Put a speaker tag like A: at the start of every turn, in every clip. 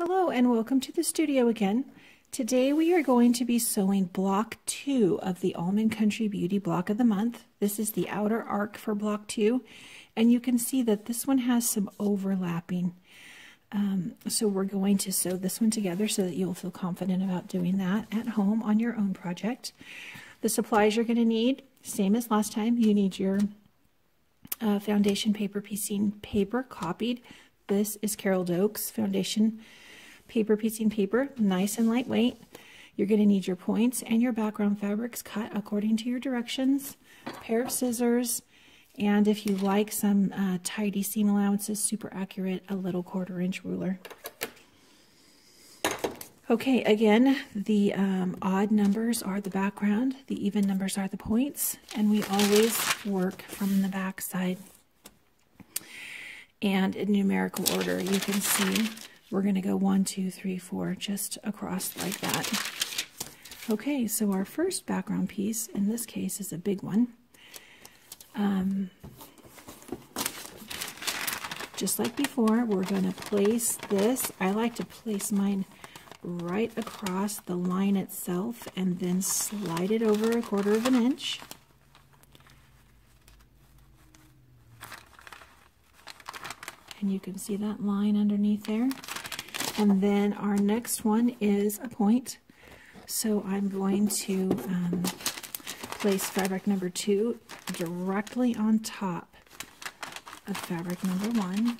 A: Hello and welcome to the studio again. Today we are going to be sewing block 2 of the Almond Country Beauty block of the month. This is the outer arc for block 2, and you can see that this one has some overlapping. So we're going to sew this one together so that you'll feel confident about doing that at home on your own project. The supplies you're going to need, same as last time, you need your foundation paper piecing paper copied. This is Carol Doak's foundation paper piecing paper, nice and lightweight. You're going to need your points and your background fabrics cut according to your directions, a pair of scissors, and if you like some tidy seam allowances, super accurate, a little 1/4 inch ruler. Okay, again, the odd numbers are the background, the even numbers are the points, and we always work from the back side. And in numerical order, you can see we're going to go 1, 2, 3, 4, just across like that. Okay, so our first background piece, in this case, is a big one. Just like before, we're going to place this. I like to place mine right across the line itself and then slide it over 1/4 inch. And you can see that line underneath there. And then our next one is a point. So I'm going to place fabric number 2 directly on top of fabric number 1.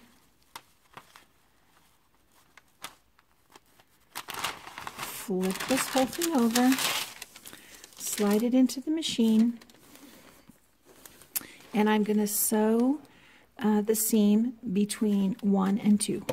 A: Flip this whole thing over, slide it into the machine, and I'm going to sew the seam between 1 and 2.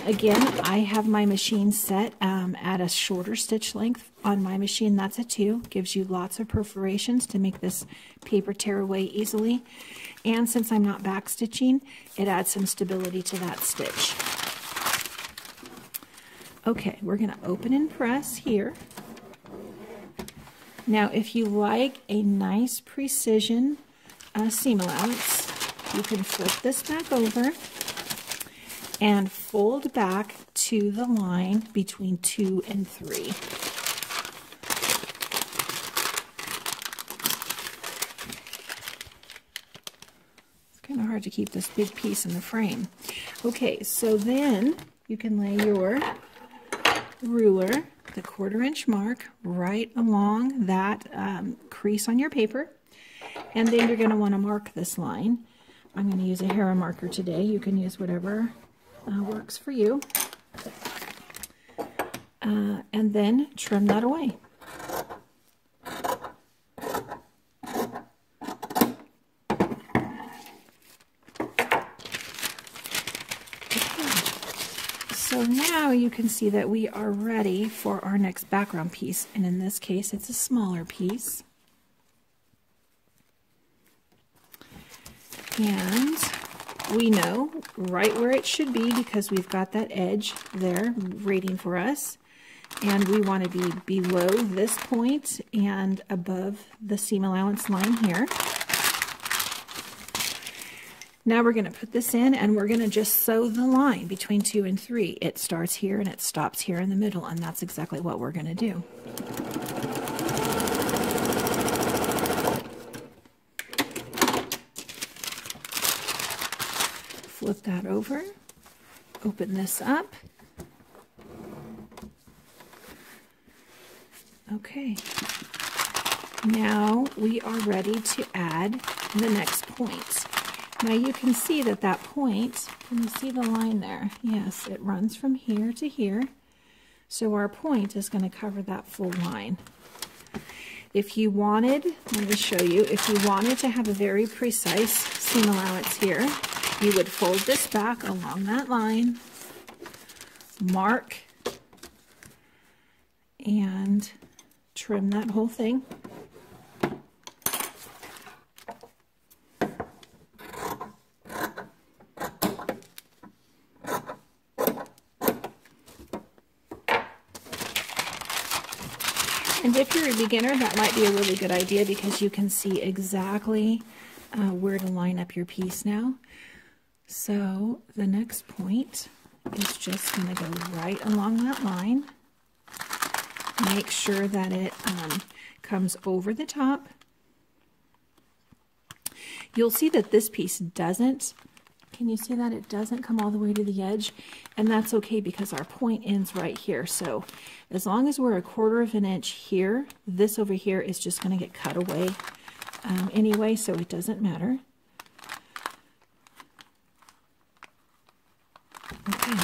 A: Again, I have my machine set at a shorter stitch length. On my machine, that's a 2. Gives you lots of perforations to make this paper tear away easily. And since I'm not back stitching, it adds some stability to that stitch. Okay, we're going to open and press here. Now, if you like a nice precision seam allowance, you can flip this back over and fold back to the line between 2 and 3. It's kind of hard to keep this big piece in the frame. Okay, so then you can lay your ruler, the 1/4 inch mark, right along that crease on your paper, and then you're going to want to mark this line. I'm going to use a hair marker today. You can use whatever works for you, and then trim that away. So now you can see that we are ready for our next background piece, and in this case it's a smaller piece. And we know right where it should be because we've got that edge there waiting for us, and we want to be below this point and above the seam allowance line here. Now we're going to put this in and we're going to just sew the line between 2 and 3. It starts here and it stops here in the middle, and that's exactly what we're going to do. Flip that over, open this up. Okay, now we are ready to add the next point. Now you can see that that point, can you see the line there? Yes, it runs from here to here. So our point is going to cover that full line. If you wanted, let me show you, if you wanted to have a very precise seam allowance here, you would fold this back along that line, mark, and trim that whole thing. And if you're a beginner, that might be a really good idea because you can see exactly where to line up your piece now. So the next point is just going to go right along that line. Make sure that it comes over the top. You'll see that this piece doesn't. Can you see that? It doesn't come all the way to the edge, and that's okay because our point ends right here. So as long as we're 1/4 of an inch here, this over here is just going to get cut away anyway, so it doesn't matter. Okay,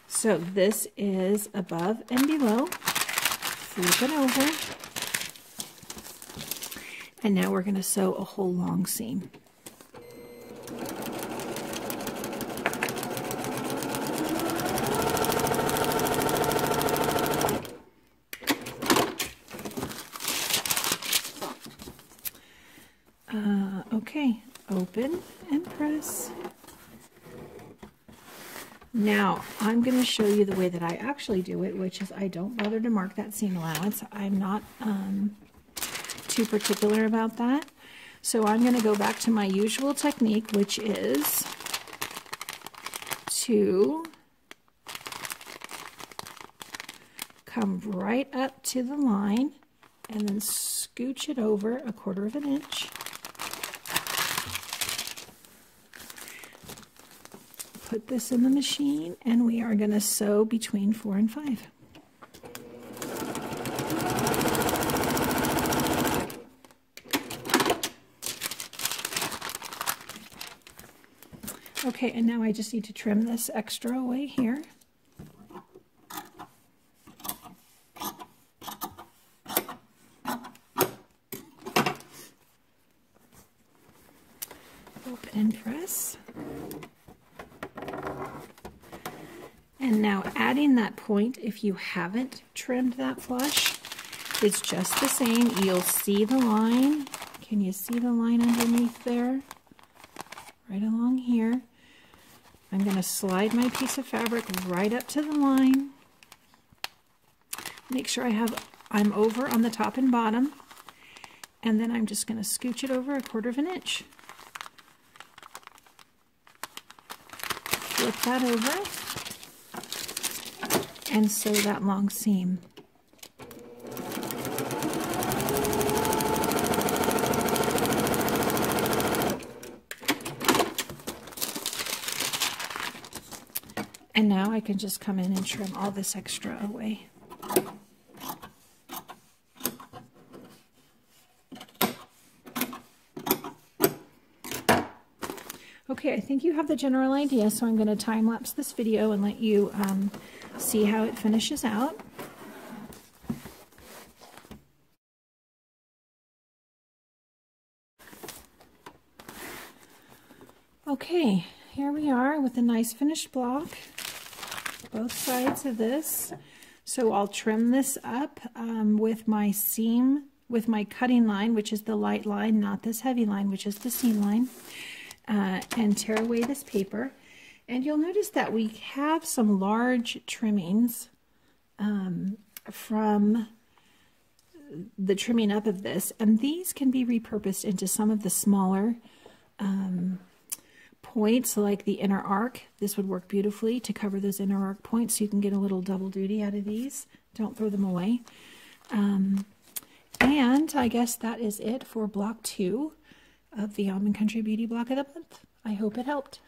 A: so this is above and below. Flip it over. And now we're going to sew a whole long seam. Okay, open and press. Now, I'm going to show you the way that I actually do it, which is I don't bother to mark that seam allowance. I'm not too particular about that. So I'm going to go back to my usual technique, which is to come right up to the line and then scooch it over 1/4 of an inch. Put this in the machine, and we are going to sew between 4 and 5. Okay, and now I just need to trim this extra away here. Open and press. And now adding that point, if you haven't trimmed that flush, it's just the same. You'll see the line. Can you see the line underneath there? Right along here. I'm going to slide my piece of fabric right up to the line. Make sure I'm over on the top and bottom. And then I'm just going to scooch it over 1/4 of an inch. Flip that over and sew that long seam. And now I can just come in and trim all this extra away. Okay, I think you have the general idea, so I'm going to time-lapse this video and let you see how it finishes out. Okay, here we are with a nice finished block, both sides of this. So I'll trim this up with my seam, with my cutting line, which is the light line, not this heavy line, which is the seam line. And tear away this paper, and you'll notice that we have some large trimmings from the trimming up of this, and these can be repurposed into some of the smaller points, like the inner arc. This would work beautifully to cover those inner arc points, so you can get a little double duty out of these. Don't throw them away. And I guess that is it for block 2 of the Almond Country Beauty Block of the Month. I hope it helped.